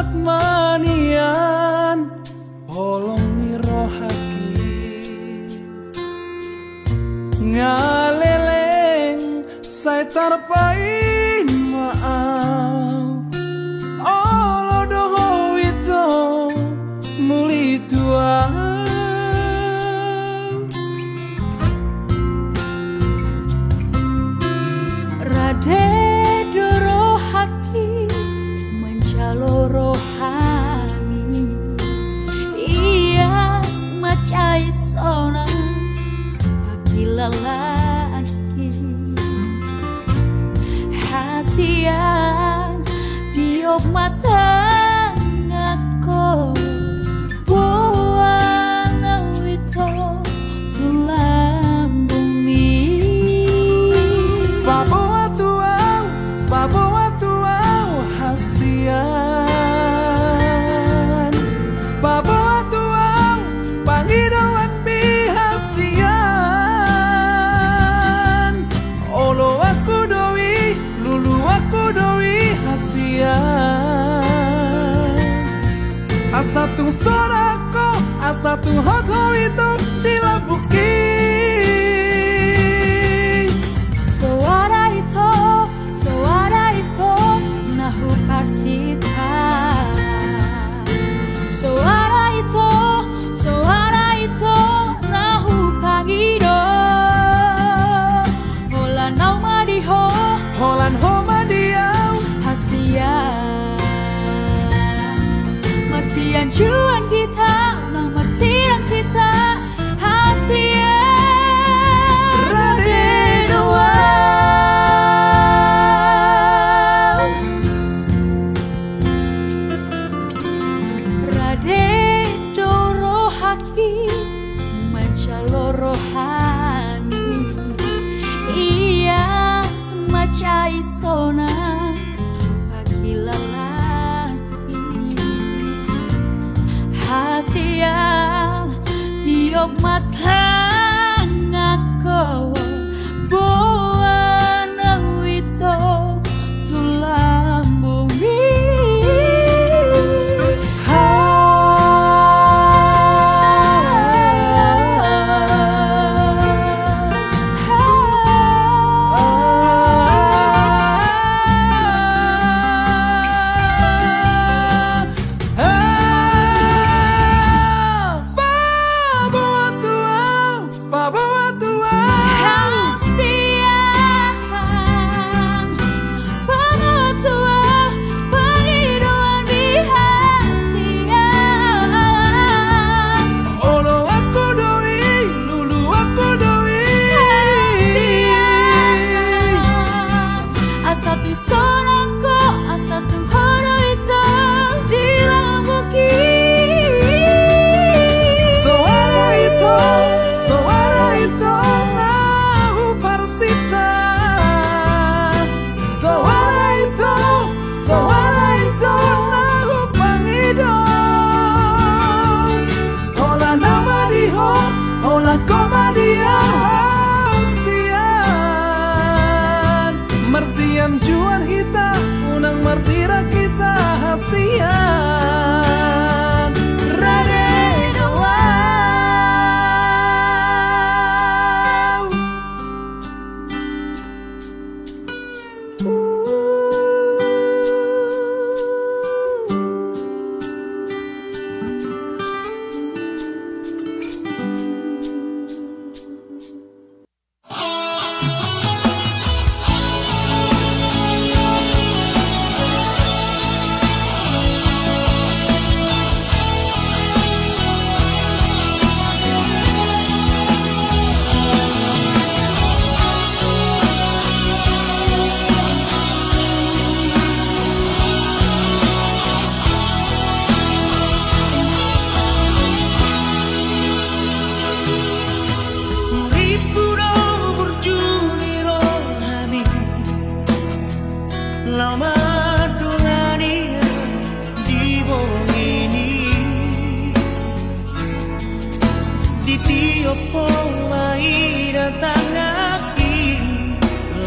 manian polongi rohaki ngaleleng saya tarpai maaf olo doho itu muli tua rade doro haki mencalo rohani iya semacai sona bagi lelaki hasian tiup mata ngako buang awito tulang bumi babawa tuau hasian babawa tuau pangidawan bihasian olo aku doi lulu aku doi hasian asatu sorako asatu hoto itu dilabuki suara itu nahu parsita suara itu nahu pangido holan nau madiho holan homa diau Marsian cuan kita nah marsian kita hasian rade doa rade doro haki mencalo rohani iya semacai sona bagi lelaki hasian tiup mata ngako buan awito tulang bumi Marsian juan kita unang marsira kita hasian rade doa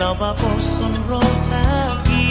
Loba boson rohaki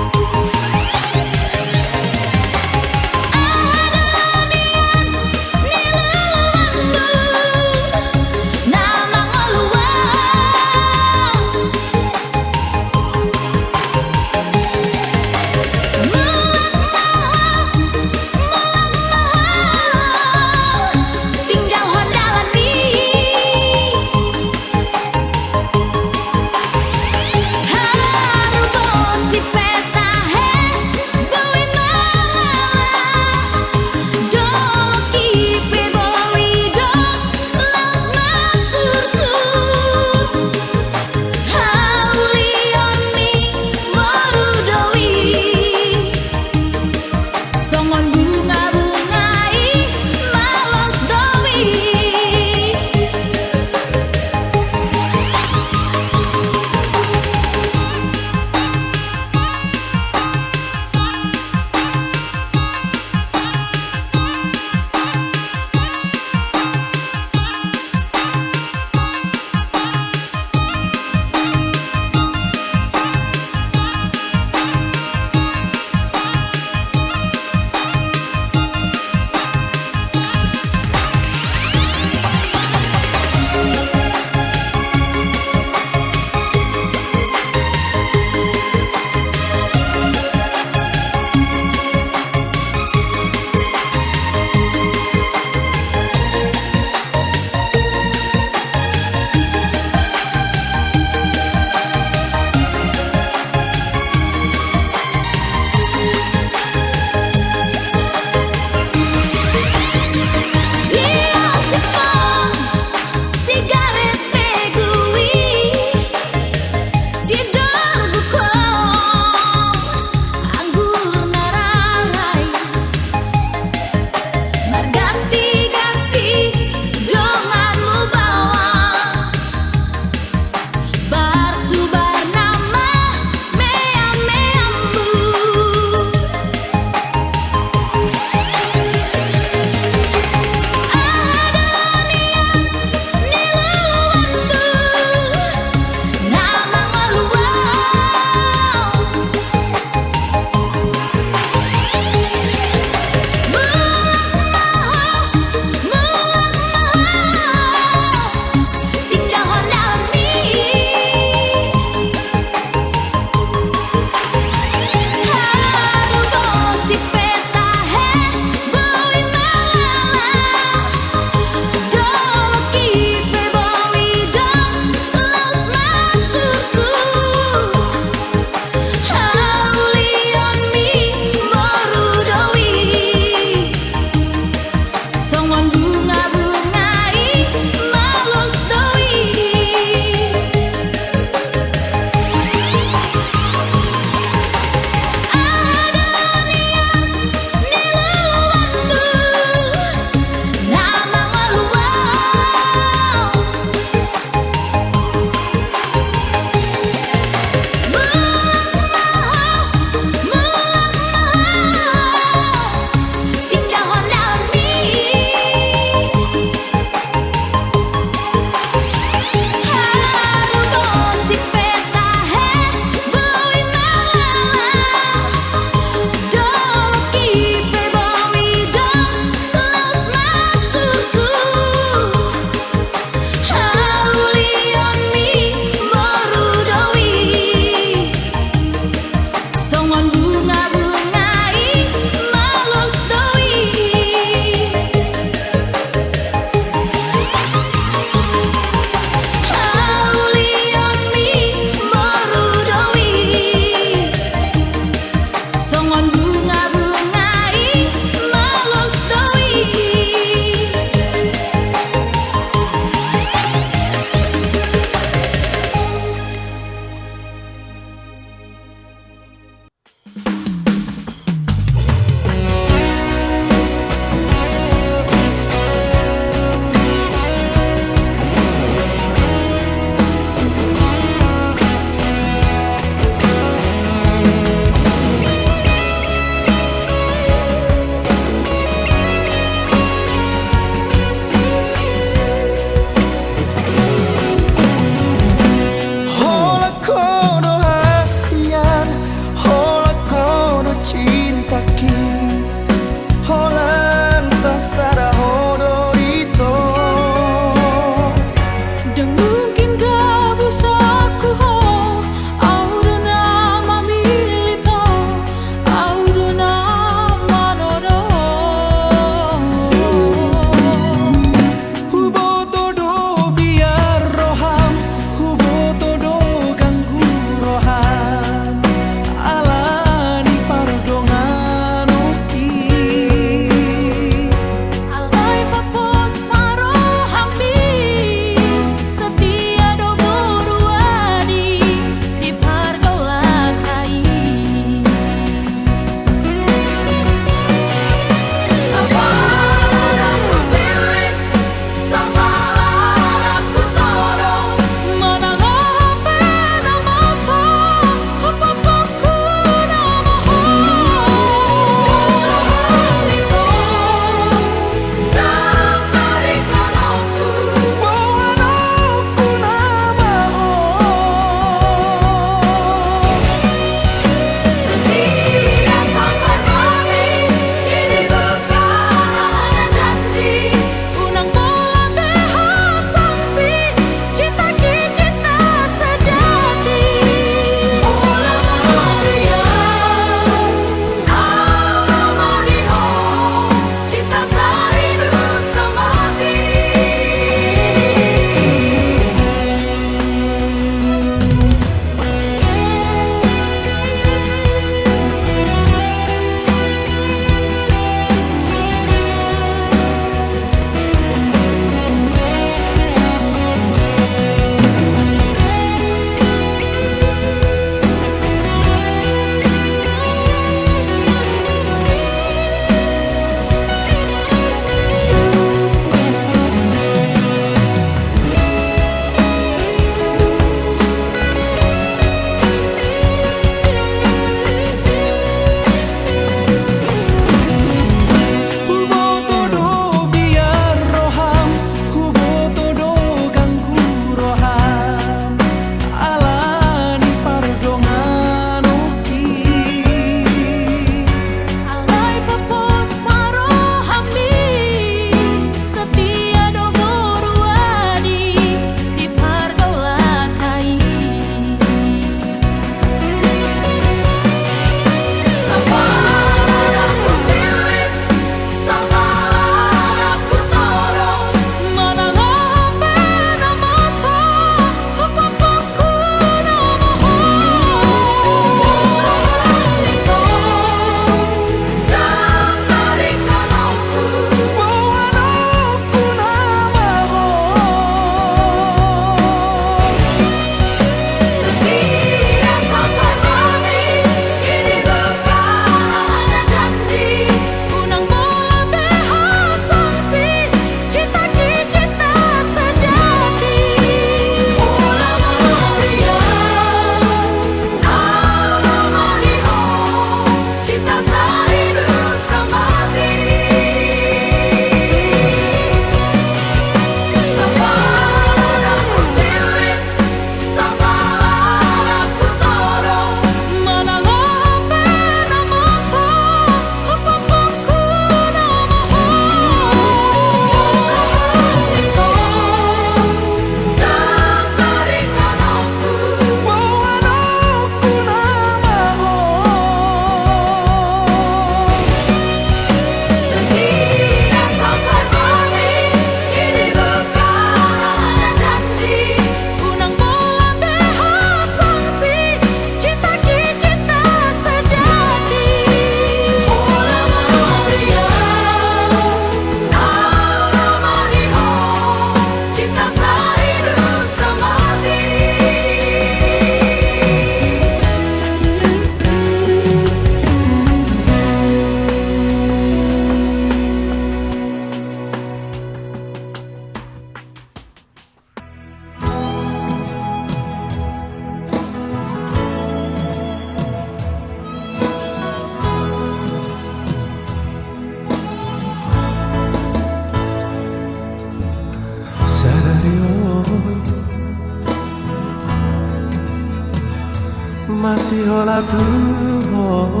la tuho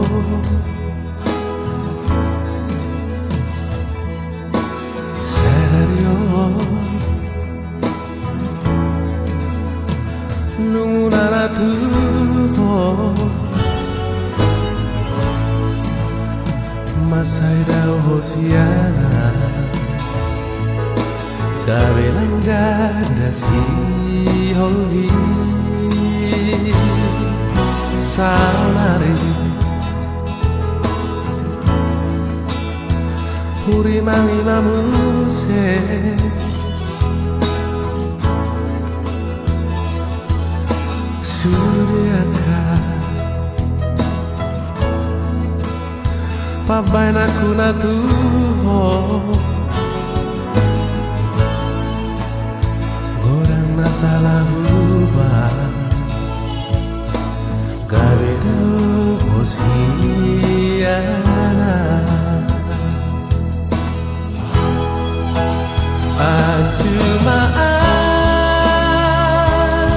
serio nuna la tuho masai dau hosiana kabelang gada si hoi salari puri mangina muse suryaka pabaina kuna tuho gorang nasalah ubah gabedo hosiana acumaan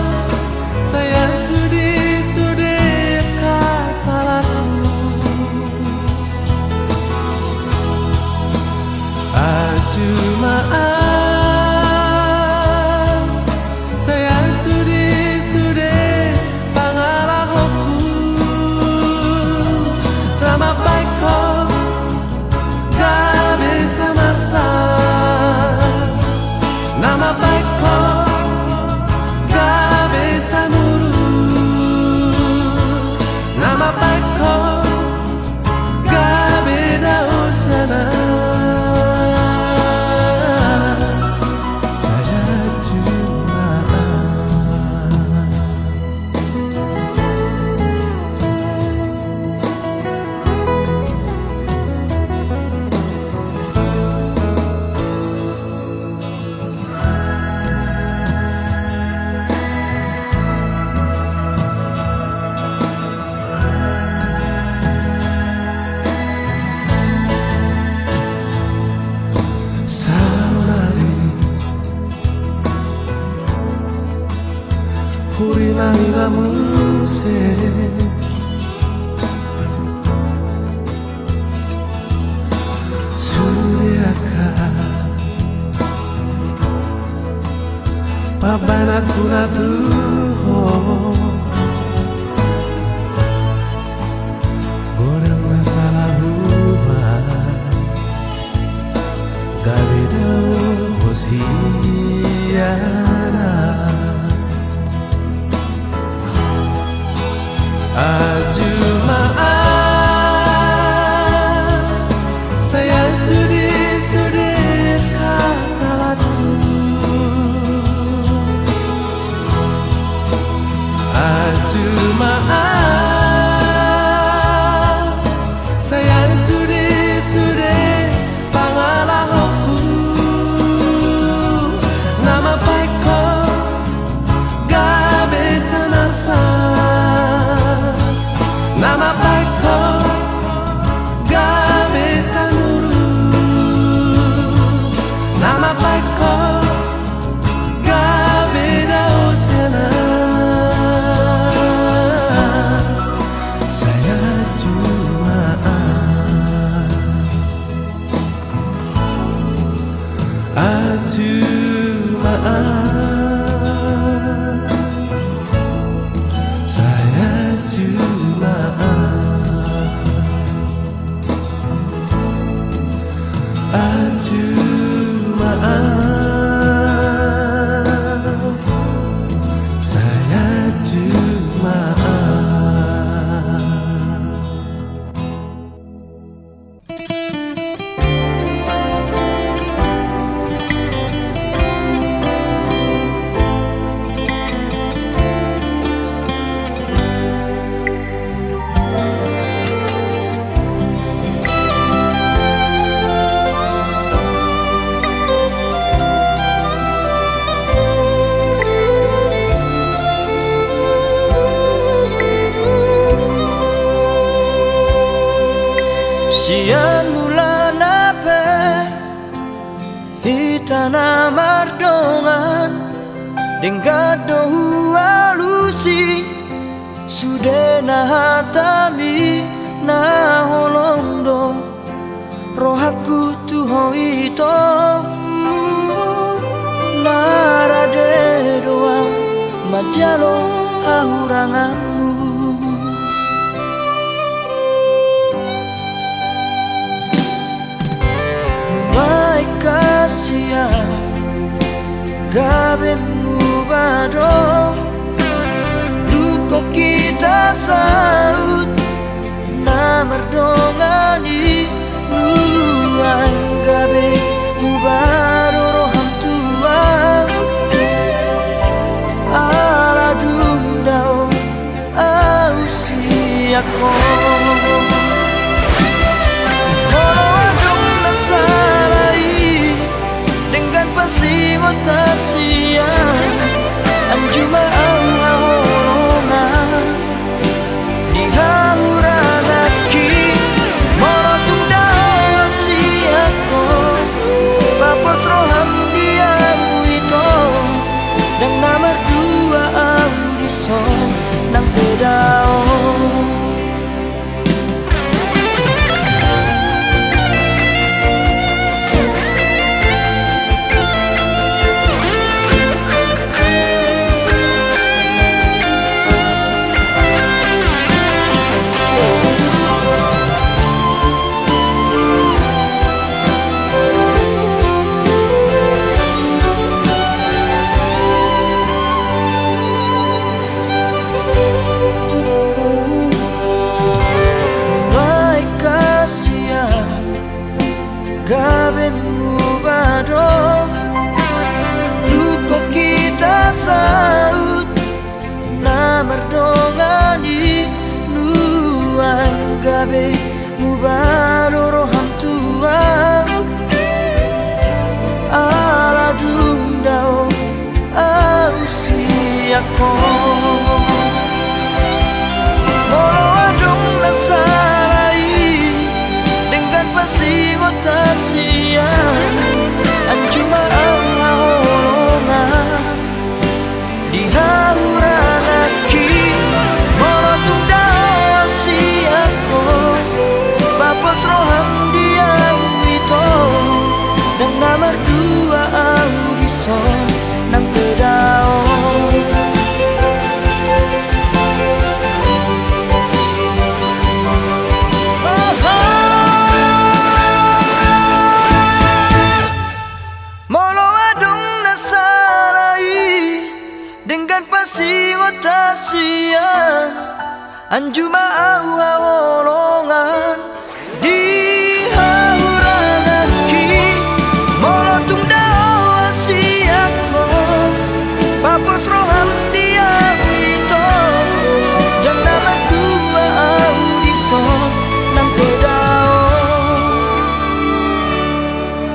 saya judi sudeka salahku acumaan saya judi sude pangarahku nama baikku gak bisa masa nama baikku gak bisa nurut nama baikku gak beda usiana saya cuma puri mangina muse suryaka pabaina kuna tuho gorang nasalah ubah gabedo hosiana acumaan saya judi sudeka salahku acumaan saya judi sude pangalahku nama baikku gak bisa nasa nama baikku gak bisa nurut nama baikku gak beda usiana saya cuma saya cuma saya cuma Sian bulan ape hitana mardongan denggado alusi sudah dena hatami na holondo rohaku tu hoito narade doa majalo hahuranganmu Mulai kasihan gabe mubadong duko kita saut na merdongani luang gabe mubado roham tua ala dundao ausiako Tasia anjuma ahorona di hauranaki morotung dao siako papos roham dia itu dan nomor dua audison nang bedao gabe mubadong luko kita saut na merdongani luang gabe mubado roham tua ala dundao ausiako moro adong nasalai dengan pasti tasia anjuma ahorona di hauranaki morotung dao siako papos roham dia itu dan nomor dua audison nang pedao dengan pasti otasian anjuma ahorongan di hauranaki molotung dao siako papos roham dia itu dan nomor dua audison nang pedao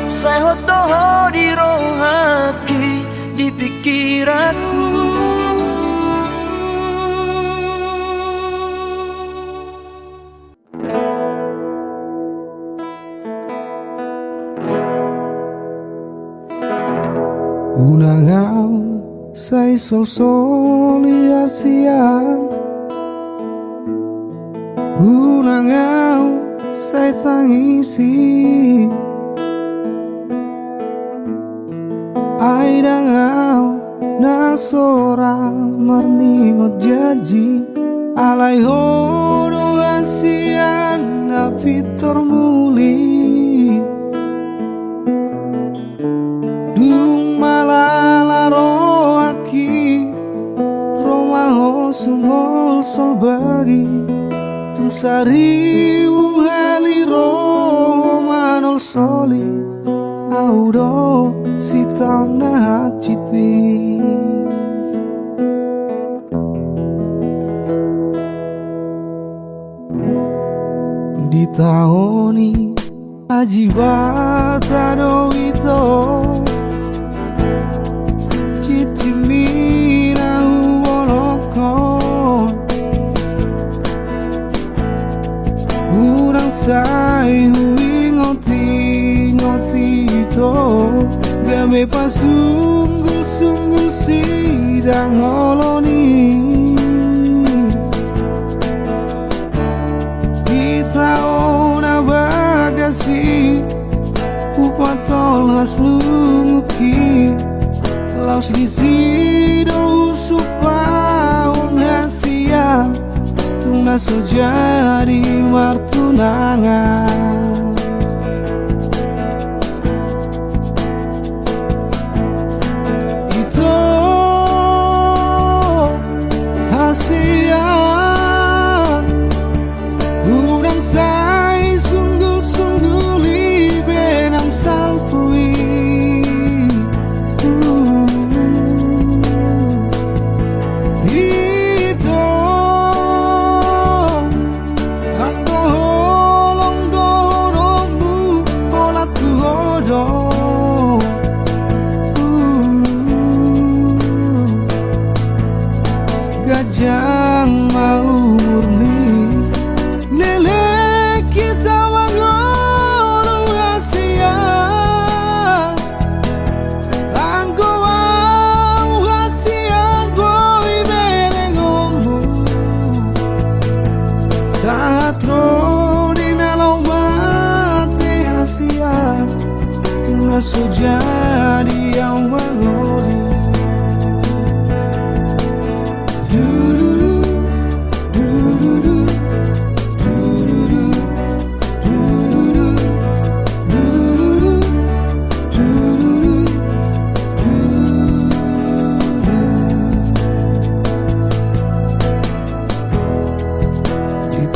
saya hotoho di rohaki di pikiranku Unangau say sol solia siang Unangau say tangisi Ai dangau na sora marningot jaji Alai hodo asian na pitor muli Dung malala roaki Romaho sumol sol bagi Tung saribu haliro manol soli Audo si tanah citi Di tahoni ajibata do ito Citimina uoloko Urang say hui ngoti ito Game pasunggul sidang holoni bagasi upatol haslumuki laos gisido supaun hasia tuna sojadi martunangan itu hasia urang sai sungguh-sungguh li benang salpui itu anggo holong doromu ola tuhodo gajang mau murni lele kita wangolo hasia anggo au hasia boy berengomu satro dinalo mate hasia tuna sojadi yang wangoli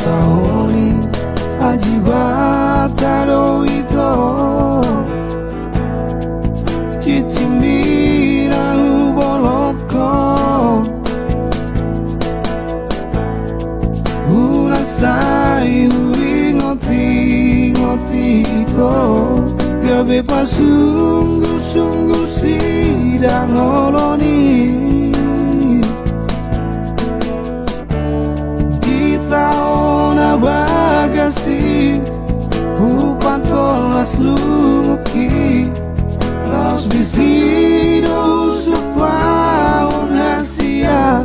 Tahoni ajibataro ito cicimbira uboloko ulasai ngoti ito gabe pasungguh-sungguh sidang oloni bagasi upatol haslumuki laos bisido supaun hasia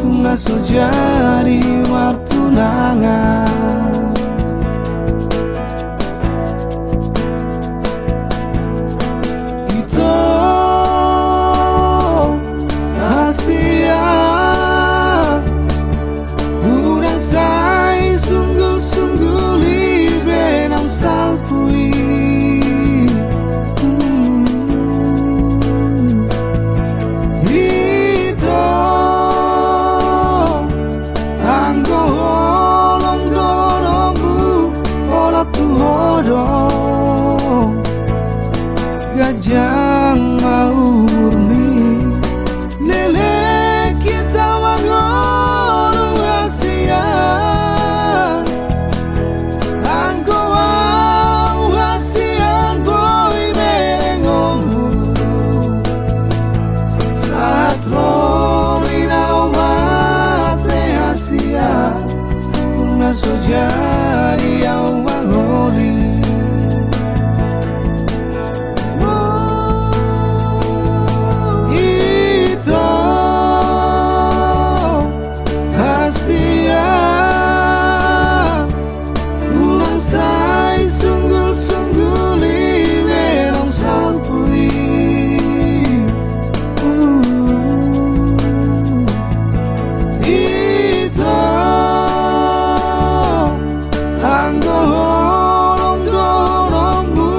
tuna sojadi martunangan itu hasia urang sai sungguh-sungguh li benang salpui itu anggo holong doromu ola tuhodo gajang mau murni lele kita wangolo hasia anggo au hasia boy berengomu satro dinalo mate hasia tuna sojadi yang wangoli itu hasia ulang sai sungguh-sungguh li benang salpui itu anggo holong doromu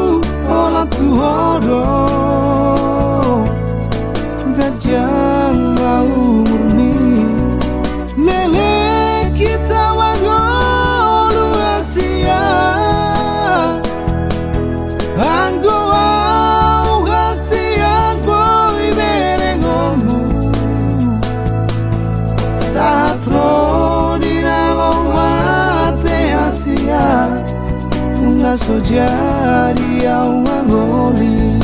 ola tuhodo gajang mau murni lele kita wangolo hasia anggo au hasia boy berengomu satro dinalo mate hasia tuna sojadi yang wangoli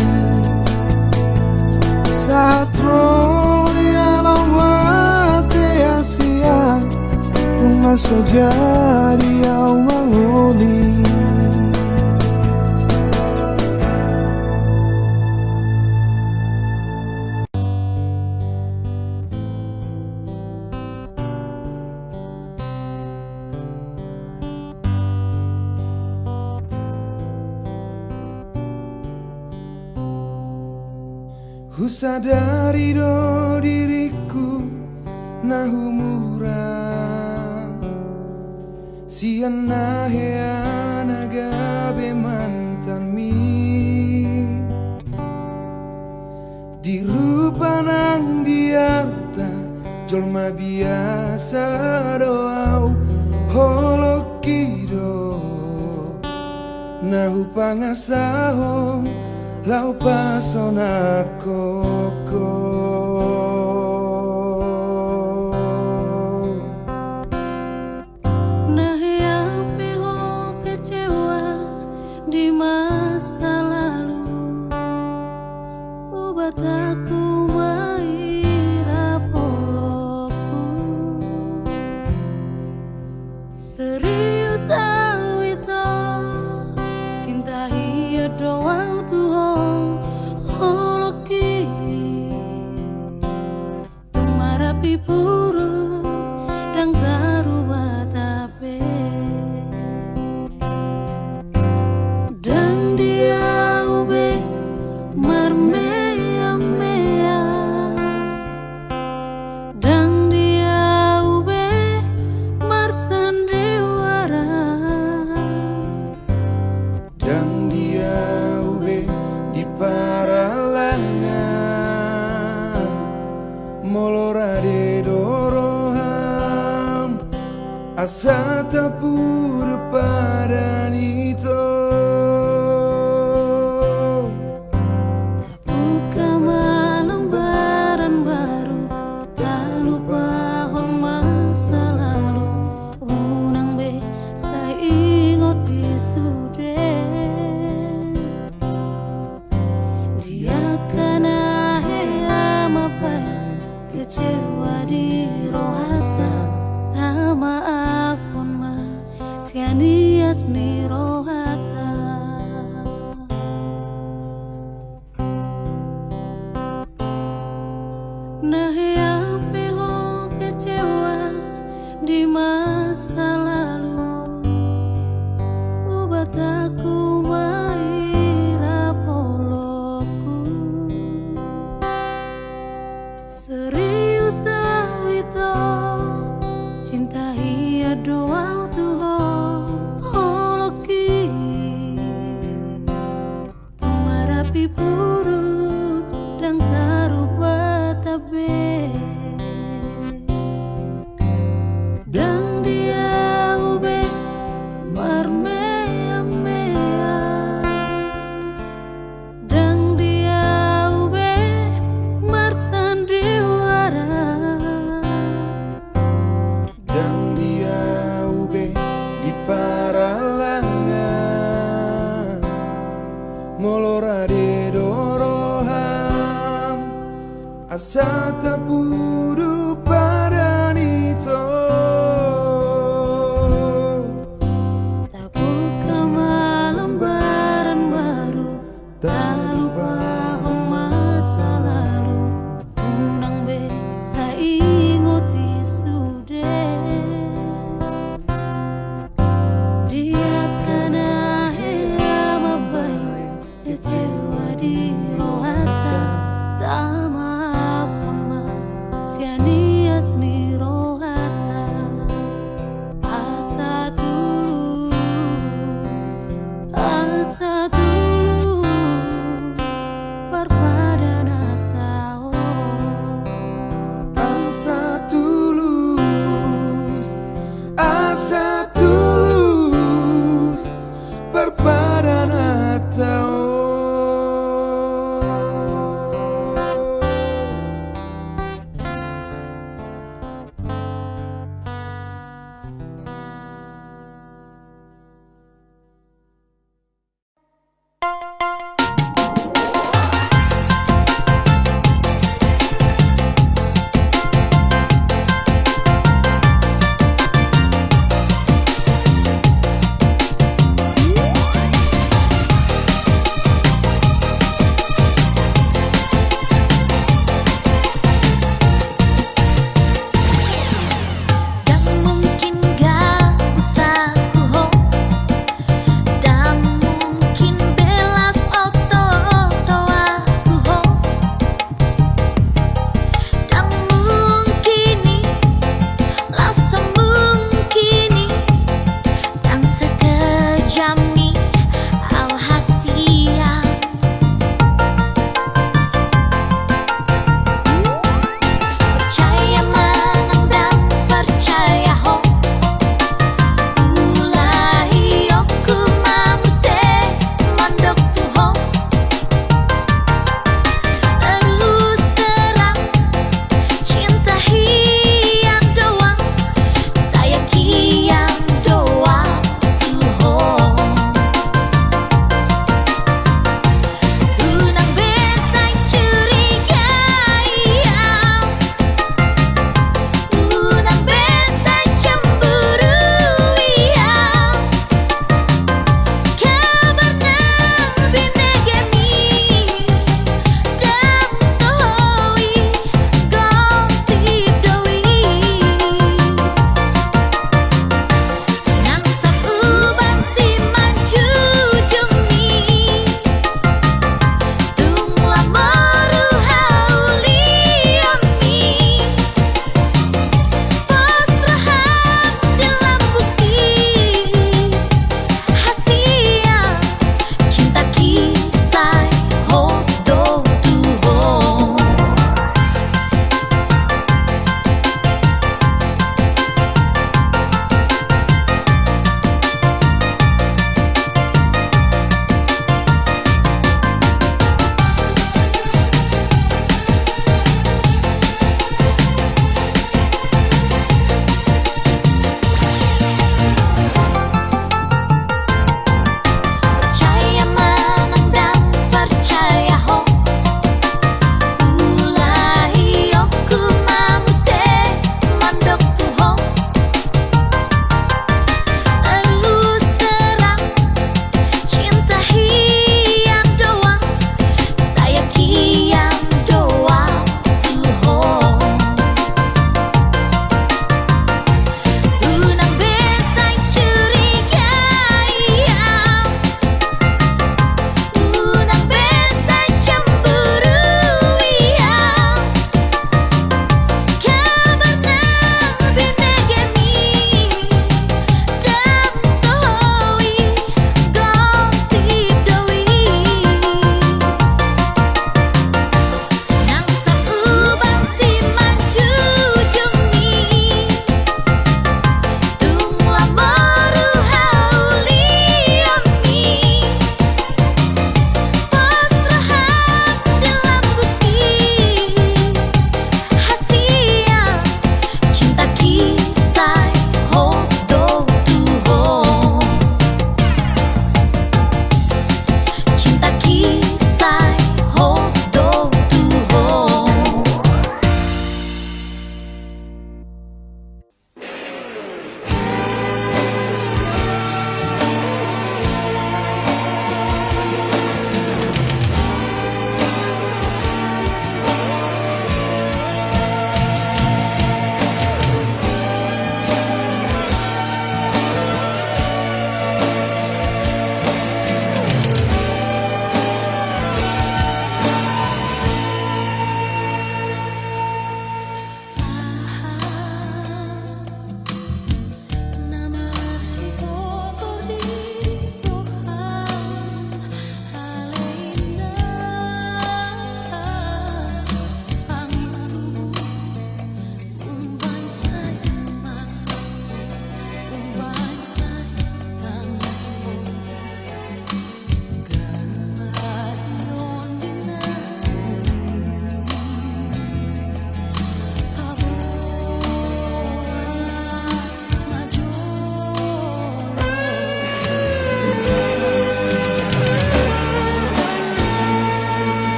satro dinalo mate hasia tuna sojadi yang wangoli Ku sadari do diriku nahu murah siana heana gabe mantan mi di rupa nang diarta jolma biasa doau holokido nahu pangasahon lau pasona koko nah yang peho kecewa di masa lalu obat aku maira poloku serius awito cinta hiya doang Tuhan holoki marapi puru dan taruba tape dan dia ube marmea mea dan dia ube marsandewara dan dia ube di paralangan molorade doroham asa tapur padanito buka lembaran baru tak lupa hal masa lalu unang be saya ingoti sudah dia kena hea mapayan kecewa di rohata tak maafun ma sianias ni rohata nah yang peho kecewa di masa lalu obat aku maira poloku serius awito cinta hiya doang Tuhan holoki tumarapi puru dan taruba tabe dan dia ube marmea mea dan dia ube marsandiwara dan dia ube di paralangan molorade doroham asa tapuru padanito tak buka lembaran baru tak lupa masa lalu unang be saya ingoti sudah dia kena hea mabayan kecewa di rohata tak maafun ma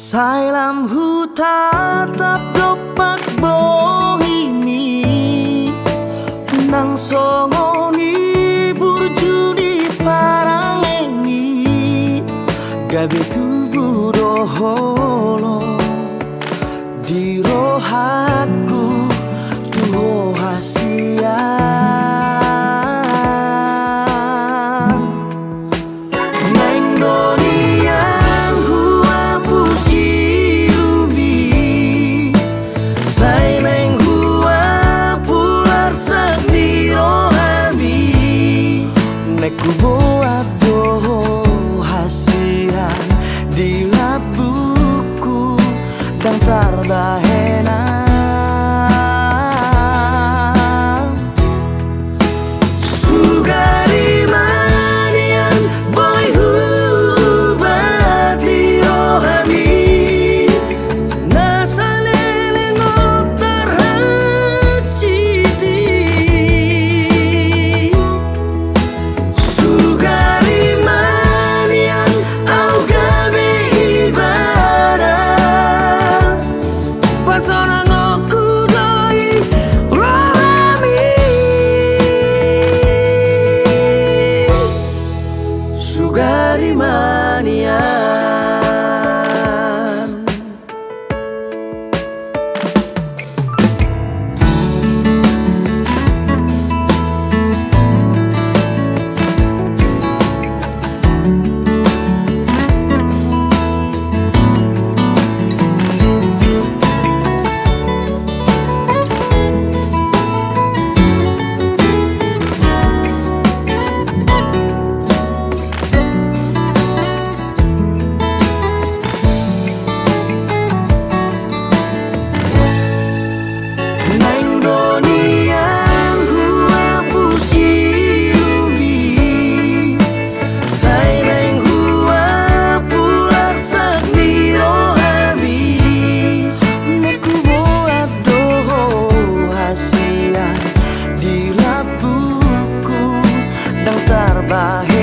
Sai lam huta tap dopak bohimi nang songoni burjuni parangeni gabe tubuh doholo di rohaku tuho hasian neng dunia hua pusi umi sai neng hua pular sendiro hami neku buat doho hasian di labuku dan tarbahena sugari manian boy hubati rohami nasalele ngotar haciti sugari manian au gabe ibadah pasona ngoku doi rohami sugari manian neng dunia hua pusi umi sai neng hua pular sendiro hami neku buat doho hasian di labuku dan tarbahena